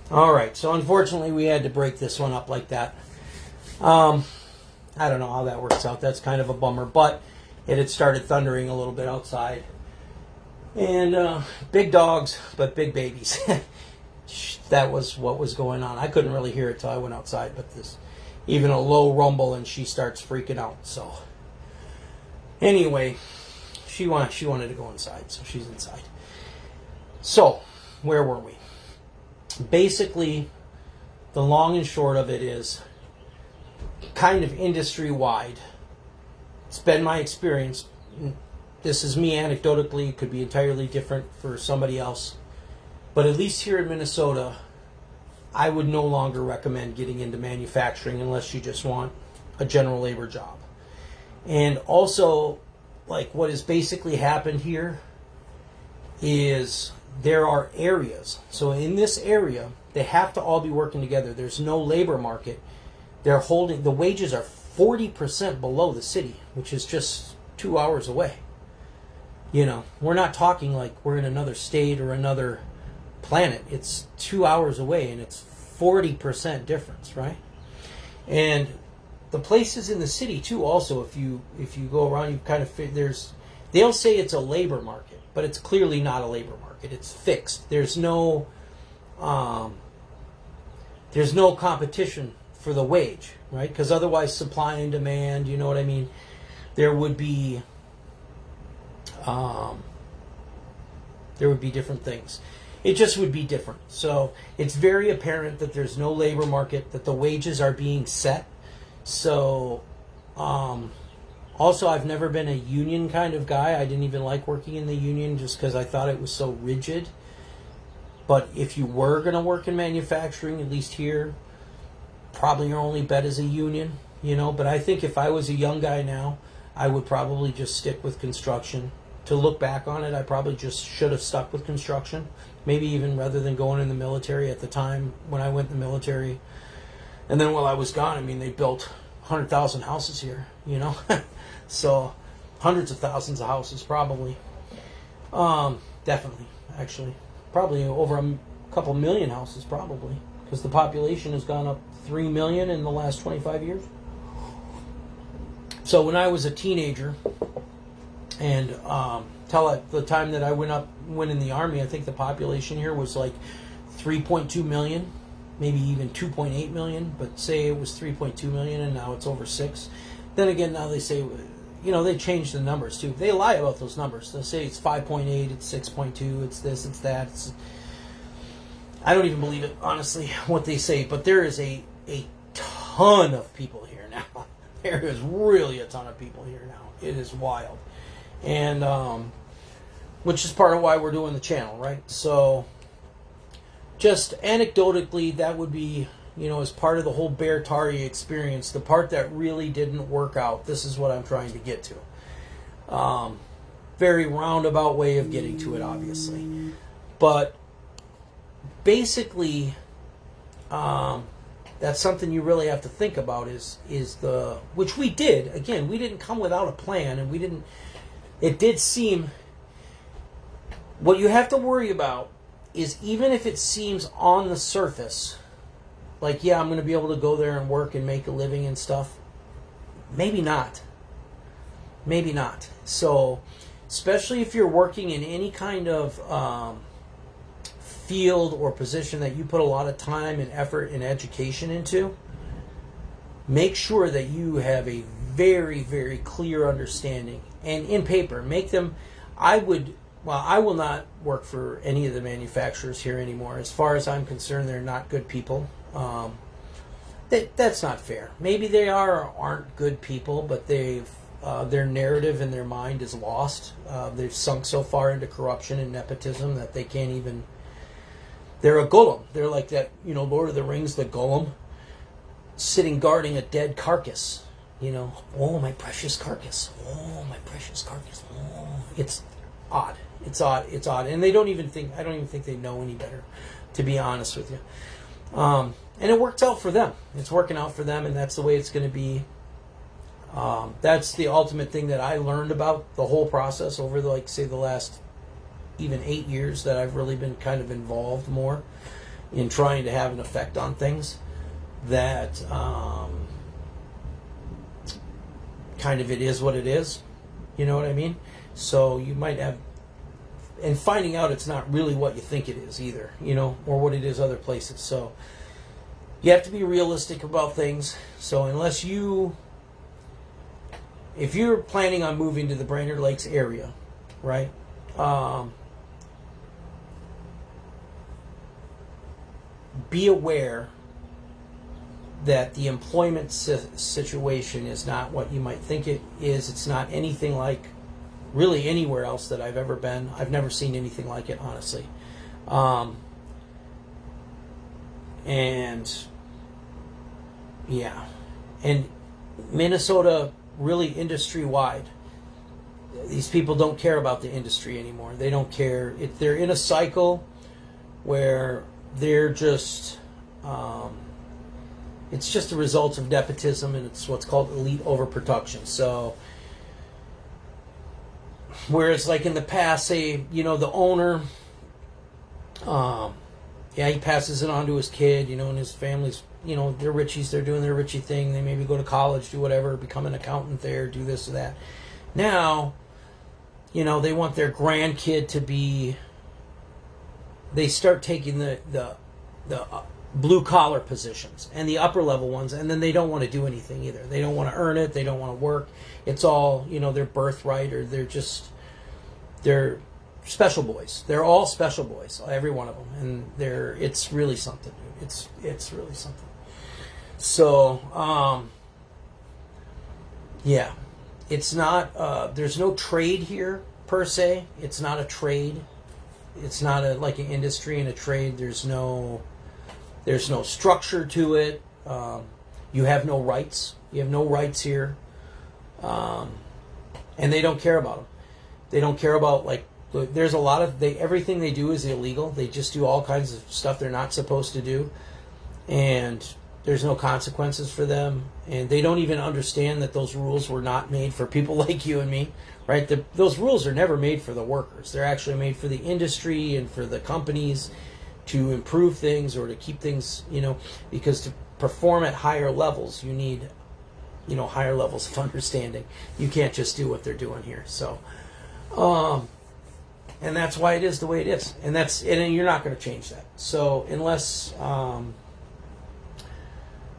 All right, so unfortunately we had to break this one up like that. I don't know how that works out. That's kind of a bummer, but it had started thundering a little bit outside. And big dogs, but big babies. That was what was going on. I couldn't really hear it till I went outside, but this, even a low rumble and she starts freaking out. So anyway, she wanted to go inside, so she's inside. So where were we? Basically, the long and short of it is kind of industry-wide. It's been my experience. This is me anecdotally. It could be entirely different for somebody else. But at least here in Minnesota, I would no longer recommend getting into manufacturing unless you just want a general labor job. And also, like what has basically happened here is there are areas. So in this area, they have to all be working together. There's no labor market. They're holding, the wages are 40% below the city, which is just 2 hours away. You know, we're not talking like we're in another state or another planet. It's 2 hours away and it's 40% difference, right? And the places in the city too, also, if you go around, you kind of, they'll say it's a labor market, but it's clearly not a labor market. It's fixed. There's no competition for the wage, right? Because otherwise, supply and demand, you know what I mean? There would be different things. It just would be different. So it's very apparent that there's no labor market, that the wages are being set. So also, I've never been a union kind of guy. I didn't even like working in the union just because I thought it was so rigid. But if you were going to work in manufacturing, at least here, probably your only bet is a union, you know. But I think if I was a young guy now, I would probably just stick with construction. To look back on it, I probably just should have stuck with construction. Maybe even rather than going in the military at the time when I went in the military. And then while I was gone, I mean, they built 100,000 houses here, you know. So hundreds of thousands of houses probably. Definitely, actually. Probably over a couple million houses probably. Because the population has gone up 3 million in the last 25 years. So when I was a teenager, and till the time that I went in the Army, I think the population here was like 3.2 million, maybe even 2.8 million, but say it was 3.2 million and now it's over 6. Then again, now they say, you know, they change the numbers too. They lie about those numbers. They'll say it's 5.8, it's 6.2, it's this, it's that. I don't even believe it, honestly, what they say, but there is a ton of people here now. There is really a ton of people here now. It is wild. And which is part of why we're doing the channel, right? So just anecdotally, that would be, you know, as part of the whole Bear Tarry experience, the part that really didn't work out. This is what I'm trying to get to. Very roundabout way of getting to it, obviously. But basically, that's something you really have to think about is which we did. Again, we didn't come without a plan, and it did seem, what you have to worry about is even if it seems on the surface, like, yeah, I'm going to be able to go there and work and make a living and stuff, maybe not. Maybe not. So, especially if you're working in any kind of field or position that you put a lot of time and effort and education into, make sure that you have a very, very clear understanding. And in paper, make them, I will not work for any of the manufacturers here anymore. As far as I'm concerned, they're not good people. That's not fair. Maybe they are or aren't good people, but their narrative in their mind is lost. They've sunk so far into corruption and nepotism that they can't even, they're a golem. They're like that, you know, Lord of the Rings, the golem, sitting guarding a dead carcass. You know, oh, my precious carcass. Oh, my precious carcass. Oh. It's odd. It's odd. It's odd. And I don't even think they know any better, to be honest with you. And it worked out for them. It's working out for them, and that's the way it's going to be. That's the ultimate thing that I learned about the whole process over the last even 8 years that I've really been kind of involved more, in trying to have an effect on things, that kind of it is what it is. You know what I mean? So you might have, and finding out it's not really what you think it is either, you know, or what it is other places. So you have to be realistic about things. So if you're planning on moving to the Brainerd Lakes area, right? Be aware that the employment situation is not what you might think it is. It's not anything like really anywhere else that I've ever been. I've never seen anything like it, honestly. And yeah, and Minnesota really industry-wide. These people don't care about the industry anymore. They don't care. They're in a cycle where they're just, it's just a result of nepotism, and it's what's called elite overproduction. So, whereas like in the past, say, you know, the owner, he passes it on to his kid, you know, and his family's, you know, they're richies, they're doing their richie thing, they maybe go to college, do whatever, become an accountant there, do this or that. Now, you know, they want their grandkid to be, they start taking the blue collar positions and the upper level ones, and then they don't want to do anything either. They don't want to earn it, they don't want to work. It's all, you know, their birthright, or they're special boys. They're all special boys, every one of them, and it's really something, dude. It's really something. So, yeah, it's not. There's no trade here per se. It's not a trade. It's not like an industry and a trade. There's no structure to it. You have no rights. You have no rights here, and they don't care about them. They don't care about, like, there's a lot of everything they do is illegal. They just do all kinds of stuff they're not supposed to do, and there's no consequences for them. And they don't even understand that those rules were not made for people like you and me, right? Those rules are never made for the workers. They're actually made for the industry and for the companies to improve things or to keep things, you know, because to perform at higher levels, you need, you know, higher levels of understanding. You can't just do what they're doing here. So, and that's why it is the way it is. And you're not going to change that. So unless,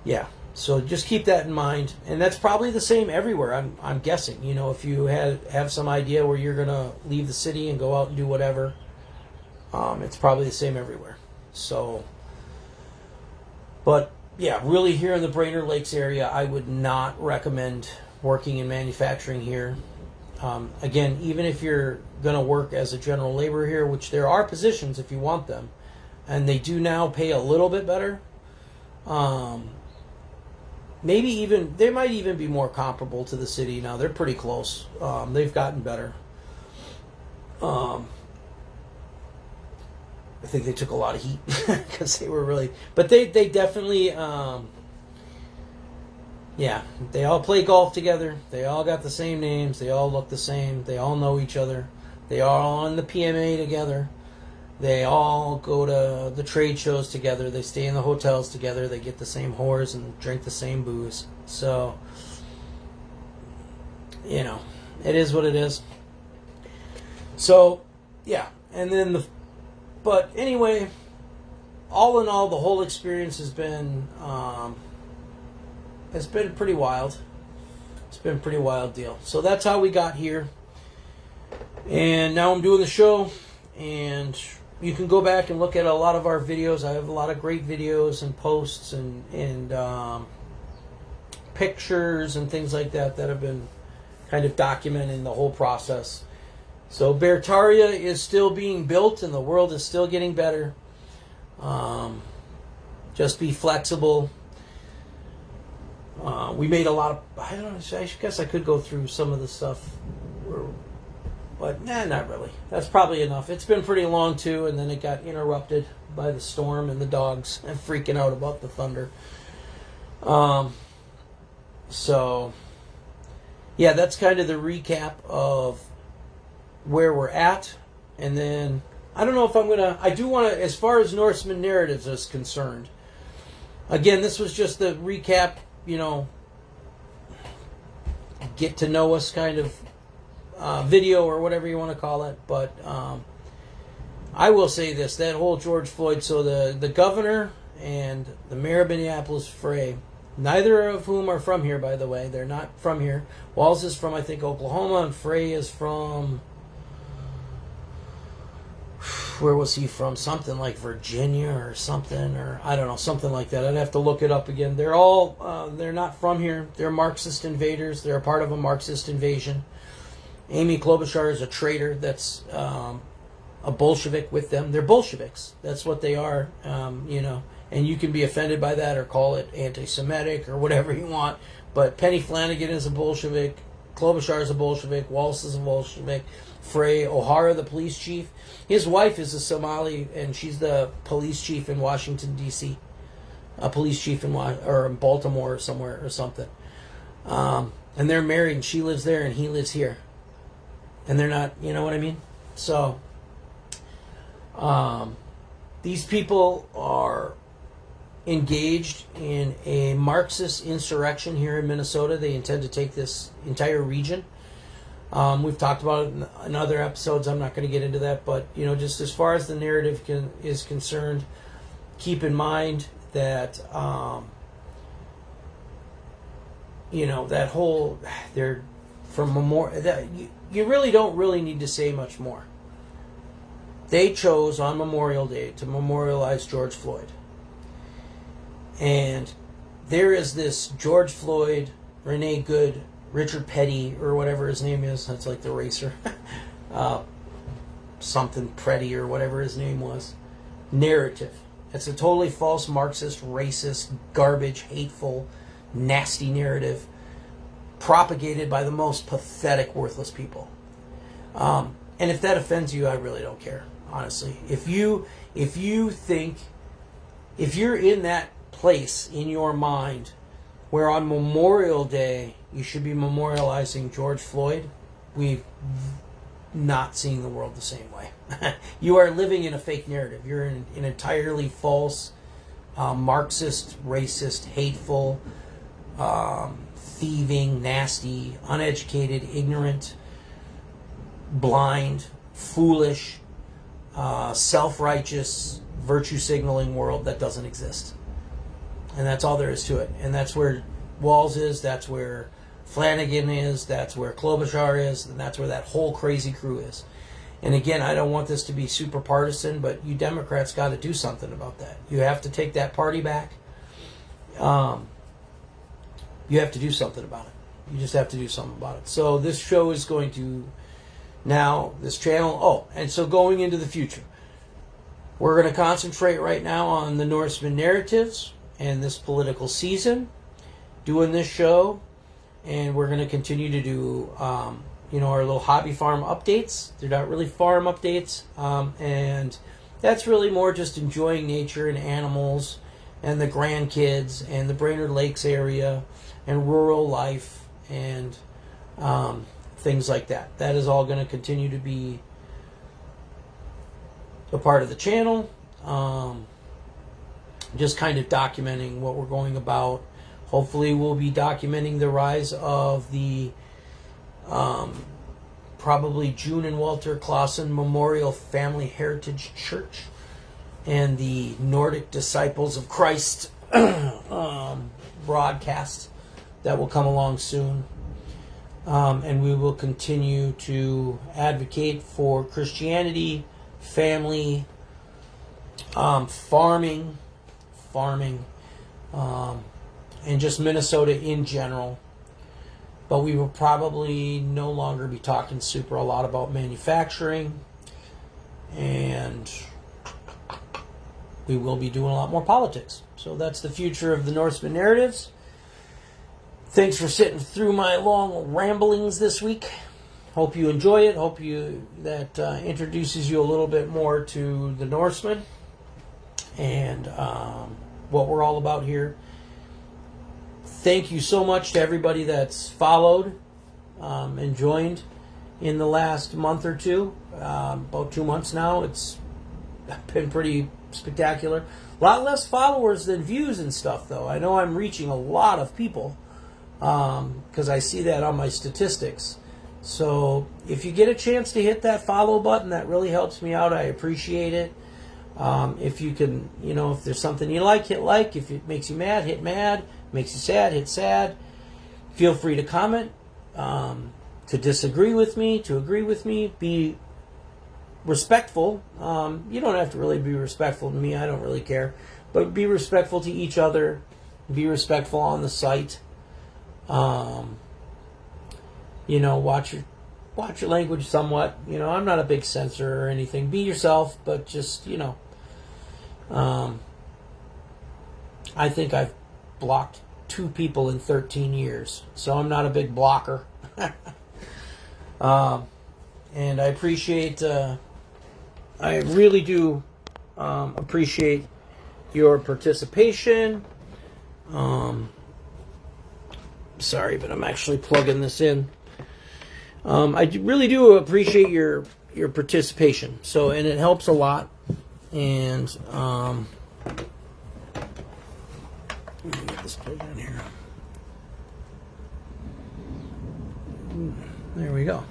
yeah. So just keep that in mind. And that's probably the same everywhere, I'm guessing. You know, if you have some idea where you're going to leave the city and go out and do whatever, it's probably the same everywhere. So, but yeah, really here in the Brainerd Lakes area, I would not recommend working in manufacturing here. Again, even if you're going to work as a general laborer here, which there are positions if you want them, and they do now pay a little bit better. Maybe even, they might even be more comparable to the city now. They're pretty close. They've gotten better. I think they took a lot of heat because they were really, but they definitely, yeah, they all play golf together. They all got the same names. They all look the same. They all know each other. They are all on the PMA together. They all go to the trade shows together. They stay in the hotels together. They get the same whores and drink the same booze. So, you know, it is what it is. So, yeah. And then but anyway, all in all, the whole experience has been pretty wild. It's been a pretty wild deal. So that's how we got here. And now I'm doing the show, and you can go back and look at a lot of our videos. I have a lot of great videos and posts and pictures and things like that have been kind of documenting the whole process. So Bertaria is still being built, and the world is still getting better. Just be flexible. We made a lot of, I don't know, I guess I could go through some of the stuff, but not really. That's probably enough. It's been pretty long too, and then it got interrupted by the storm and the dogs and freaking out about the thunder. So, yeah, that's kind of the recap of where we're at, and then I don't know if I'm going to... I do want to, as far as Norseman Narratives is concerned, again, this was just the recap, get to know us kind of video or whatever you want to call it. But I will say this, that whole George Floyd, so the governor and the mayor of Minneapolis, Frey, neither of whom are from here, by the way. They're not from here. Walz is from, I think, Oklahoma, and Frey is from... Where was he from? Something like Virginia or something, or I don't know, something like that. I'd have to look it up again. They're all, they're not from here. They're Marxist invaders. They're a part of a Marxist invasion. Amy Klobuchar is a traitor that's a Bolshevik with them. They're Bolsheviks. That's what they are, and you can be offended by that or call it anti-Semitic or whatever you want. But Penny Flanagan is a Bolshevik. Klobuchar is a Bolshevik. Walz is a Bolshevik. Frey O'Hara, the police chief. His wife is a Somali, and she's the police chief in Washington, D.C. A police chief in Baltimore or somewhere or something. And they're married, and she lives there, and he lives here. And they're not, you know what I mean? So, these people are engaged in a Marxist insurrection here in Minnesota. They intend to take this entire region. We've talked about it in other episodes. I'm not going to get into that, but just as far as the narrative is concerned, keep in mind that that whole they're from memorial. That you really don't need to say much more. They chose on Memorial Day to memorialize George Floyd, and there is this George Floyd, Renee Good, Richard Petty, or whatever his name is. That's like the racer. Something Petty, or whatever his name was. Narrative. It's a totally false Marxist, racist, garbage, hateful, nasty narrative propagated by the most pathetic, worthless people. And if that offends you, I really don't care, honestly. If you're in that place in your mind where on Memorial Day you should be memorializing George Floyd, we've not seeing the world the same way. You are living in a fake narrative. You're in an entirely false, Marxist, racist, hateful, thieving, nasty, uneducated, ignorant, blind, foolish, self-righteous, virtue-signaling world that doesn't exist. And that's all there is to it. And that's where Walz is, that's where Flanagan is, that's where Klobuchar is, and that's where that whole crazy crew is. And again, I don't want this to be super partisan, but you Democrats got to do something about that. You have to take that party back. You have to do something about it. You just have to do something about it. So this show is going to now, this channel, and so going into the future, we're going to concentrate right now on the Norseman Narratives and this political season, doing this show, and we're going to continue to do, our little hobby farm updates. They're not really farm updates, and that's really more just enjoying nature and animals and the grandkids and the Brainerd Lakes area and rural life and things like that. That is all going to continue to be a part of the channel. Just kind of documenting what we're going about. Hopefully we'll be documenting the rise of the probably June and Walter Clausen Memorial Family Heritage Church and the Nordic Disciples of Christ broadcast that will come along soon. And we will continue to advocate for Christianity, family, farming, and just Minnesota in general. But we will probably no longer be talking a lot about manufacturing, and we will be doing a lot more politics. So that's the future of the Norseman Narratives. Thanks for sitting through my long ramblings this week. Hope you enjoy it. Hope that introduces you a little bit more to the Norsemen and what we're all about here. Thank you so much to everybody that's followed and joined in the last month or two. About 2 months now. It's been pretty spectacular. A lot less followers than views and stuff, though. I know I'm reaching a lot of people because I see that on my statistics. So if you get a chance to hit that follow button, that really helps me out. I appreciate it. If you can, if there's something you like, hit like. If it makes you mad, hit mad. Makes you sad, hit sad. Feel free to comment, to disagree with me, to agree with me. Be respectful. You don't have to really be respectful to me. I don't really care. But be respectful to each other. Be respectful on the site. Watch your language somewhat. I'm not a big censor or anything. Be yourself, but just, I think I've blocked 2 people in 13 years. So I'm not a big blocker. And I appreciate, I really do appreciate your participation. Sorry, but I'm actually plugging this in. I really do appreciate your participation. So, and it helps a lot. And let me get this plugged in here. There we go.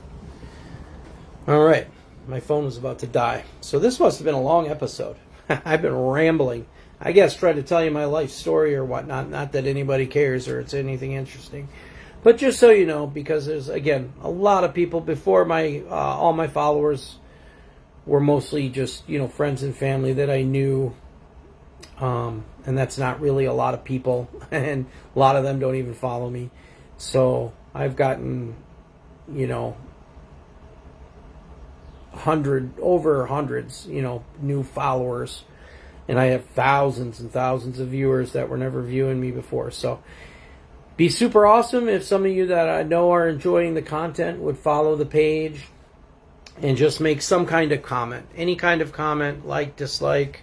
All right. My phone was about to die. So this must have been a long episode. I've been rambling. I guess trying to tell you my life story or whatnot. Not that anybody cares or it's anything interesting. But just so you know, because there's, again, a lot of people before my all my followers were mostly just, friends and family that I knew. And that's not really a lot of people. And a lot of them don't even follow me. So I've gotten, hundreds, new followers. And I have thousands and thousands of viewers that were never viewing me before. So be super awesome if some of you that I know are enjoying the content would follow the page and just make some kind of comment. Any kind of comment, like, dislike,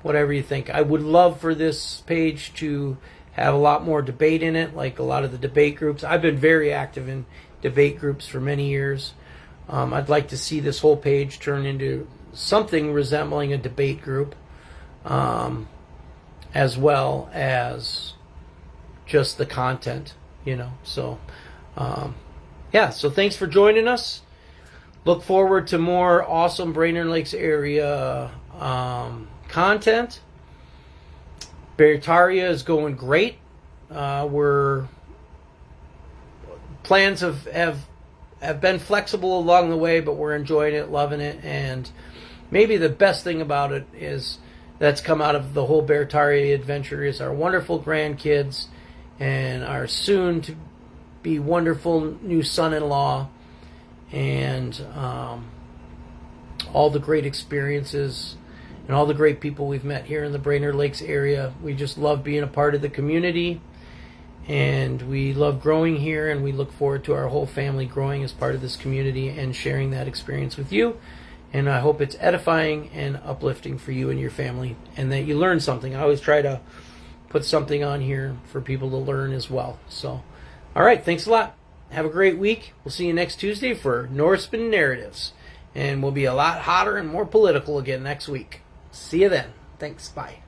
whatever you think. I would love for this page to have a lot more debate in it, like a lot of the debate groups. I've been very active in debate groups for many years. I'd like to see this whole page turn into something resembling a debate group, as well as just the content, So, so thanks for joining us. Look forward to more awesome Brainerd Lakes area content. Bertaria is going great. Plans have been flexible along the way, but we're enjoying it, loving it, and maybe the best thing about it is that's come out of the whole Bertaria adventure is our wonderful grandkids and our soon to be wonderful new son-in-law, and all the great experiences and all the great people we've met here in the Brainerd Lakes area. We just love being a part of the community, and we love growing here, and we look forward to our whole family growing as part of this community and sharing that experience with you. And I hope it's edifying and uplifting for you and your family, and that you learn something. I always try to put something on here for people to learn as well. So, all right, thanks a lot. Have a great week. We'll see you next Tuesday for Norseman Narratives. And we'll be a lot hotter and more political again next week. See you then. Thanks. Bye.